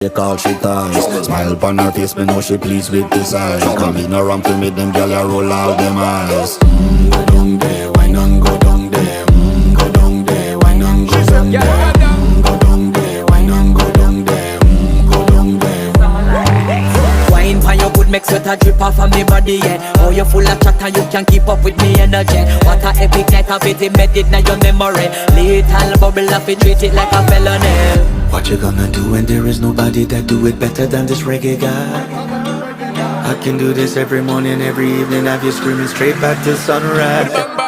They call she ties. Smile upon her face, me know she pleased with this eyes. Come in around to me, them gyal a roll out them eyes. Go down there, why not go down there? Go down there, why not go down there? Go down there, why not go down there? Go down there. Wine pan your good, make sweat a drip off of me body, yeah. Oh, you full of chatter, you can't keep up with me energy. What a epic night of it, embedded in your memory. Little bubble up, it treat it like a felony. What you gonna do when there is nobody that do it better than this reggae guy? I can do this every morning, every evening, have you screaming straight back to sunrise.